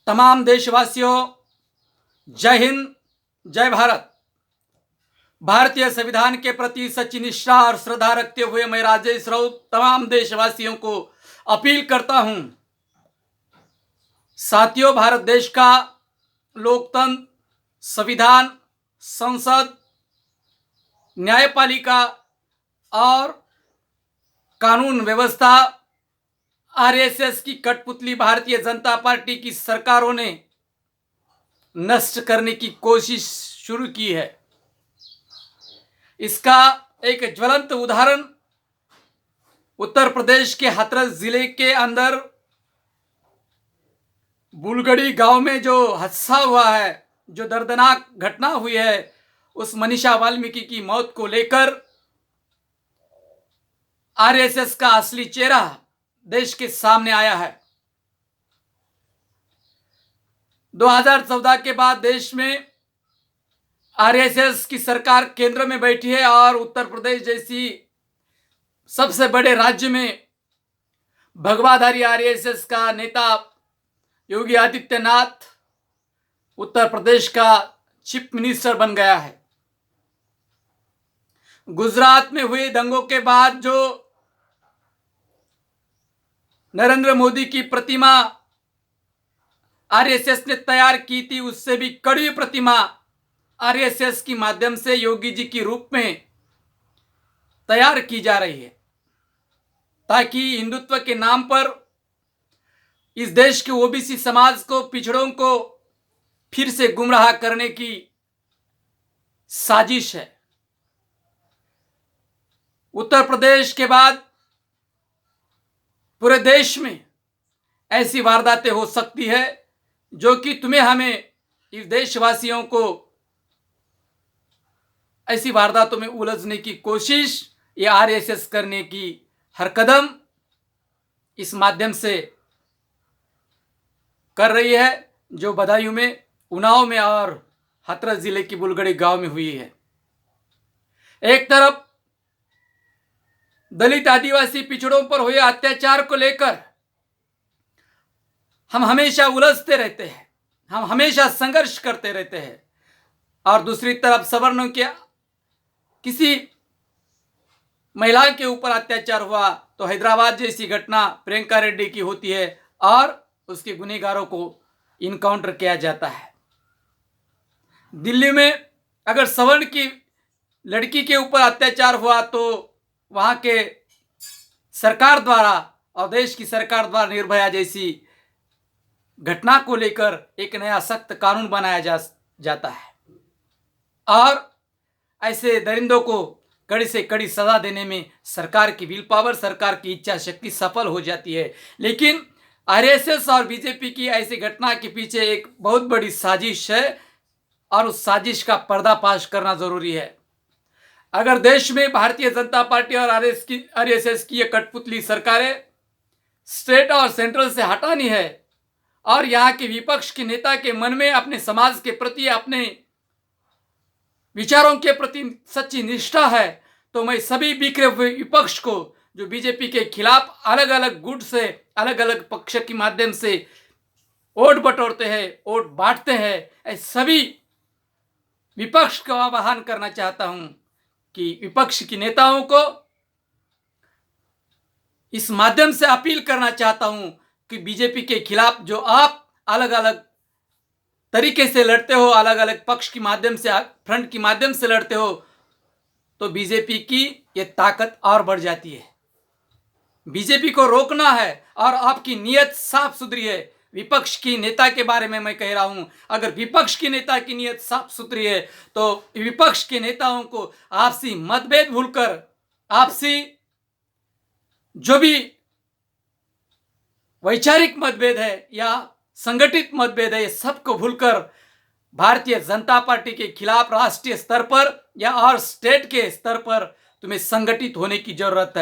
तमाम देशवासियों, जय हिंद, जय भारत। भारतीय संविधान के प्रति सच्ची निष्ठा और श्रद्धा रखते हुए मैं राजेश राउत तमाम देशवासियों को अपील करता हूं। साथियों, भारत देश का लोकतंत्र, संविधान, संसद, न्यायपालिका और कानून व्यवस्था आरएसएस की कठपुतली भारतीय जनता पार्टी की सरकारों ने नष्ट करने की कोशिश शुरू की है। इसका एक ज्वलंत उदाहरण उत्तर प्रदेश के हाथरस जिले के अंदर बुलगड़ी गांव में जो हादसा हुआ है, जो दर्दनाक घटना हुई है, उस मनीषा वाल्मीकि की मौत को लेकर आरएसएस का असली चेहरा देश के सामने आया है। 2014 के बाद देश में आरएसएस की सरकार केंद्र में बैठी है और उत्तर प्रदेश जैसी सबसे बड़े राज्य में भगवाधारी आरएसएस का नेता योगी आदित्यनाथ उत्तर प्रदेश का चीफ मिनिस्टर बन गया है। गुजरात में हुए दंगों के बाद जो नरेंद्र मोदी की प्रतिमा आरएसएस ने तैयार की थी, उससे भी कड़ी प्रतिमा आरएसएस के माध्यम से योगी जी के रूप में तैयार की जा रही है, ताकि हिंदुत्व के नाम पर इस देश के ओबीसी समाज को, पिछड़ों को फिर से गुमराह करने की साजिश है। उत्तर प्रदेश के बाद पूरे देश में ऐसी वारदातें हो सकती है जो कि तुम्हें, हमें, इस देशवासियों को ऐसी वारदातों में उलझने की कोशिश ये आरएसएस करने की हर कदम इस माध्यम से कर रही है, जो बदायूं में, उन्नाव में और हाथरस जिले की बुलगड़ी गांव में हुई है। एक तरफ दलित आदिवासी पिछड़ों पर हुए अत्याचार को लेकर हम हमेशा उलझते रहते हैं, हम हमेशा संघर्ष करते रहते हैं, और दूसरी तरफ सवर्णों के किसी महिला के ऊपर अत्याचार हुआ तो हैदराबाद जैसी घटना प्रियंका रेड्डी की होती है और उसके गुनहगारों को इनकाउंटर किया जाता है। दिल्ली में अगर सवर्ण की लड़की के ऊपर अत्याचार हुआ तो वहां के सरकार द्वारा और देश की सरकार द्वारा निर्भया जैसी घटना को लेकर एक नया सख्त कानून बनाया जाता है और ऐसे दरिंदों को कड़ी से कड़ी सजा देने में सरकार की विल पावर, सरकार की इच्छा शक्ति सफल हो जाती है। लेकिन आरएसएस और बीजेपी की ऐसी घटना के पीछे एक बहुत बड़ी साजिश है और उस साजिश का पर्दाफाश करना जरूरी है। अगर देश में भारतीय जनता पार्टी और आरएसएस की ये कठपुतली सरकारें स्टेट और सेंट्रल से हटानी है और यहाँ के विपक्ष के नेता के मन में अपने समाज के प्रति, अपने विचारों के प्रति सच्ची निष्ठा है, तो मैं सभी बिखरे हुए विपक्ष को, जो बीजेपी के खिलाफ अलग अलग गुट से, अलग अलग पक्ष के माध्यम से वोट बटोरते हैं, वोट बांटते हैं, ऐसे सभी विपक्ष को आह्वान करना चाहता हूं कि विपक्ष के नेताओं को इस माध्यम से अपील करना चाहता हूं कि बीजेपी के खिलाफ जो आप अलग अलग तरीके से लड़ते हो, अलग अलग पक्ष के माध्यम से, फ्रंट के माध्यम से लड़ते हो, तो बीजेपी की ये ताकत और बढ़ जाती है। बीजेपी को रोकना है और आपकी नीयत साफ सुथरी है। विपक्ष की नेता के बारे में मैं कह रहा हूं, अगर विपक्ष की नेता की नीयत साफ सुथरी है तो विपक्ष के नेताओं को आपसी मतभेद भूलकर, आपसी जो भी वैचारिक मतभेद है या संगठित मतभेद है, सबको भूलकर भारतीय जनता पार्टी के खिलाफ राष्ट्रीय स्तर पर या और स्टेट के स्तर पर तुम्हें संगठित होने की जरूरत है।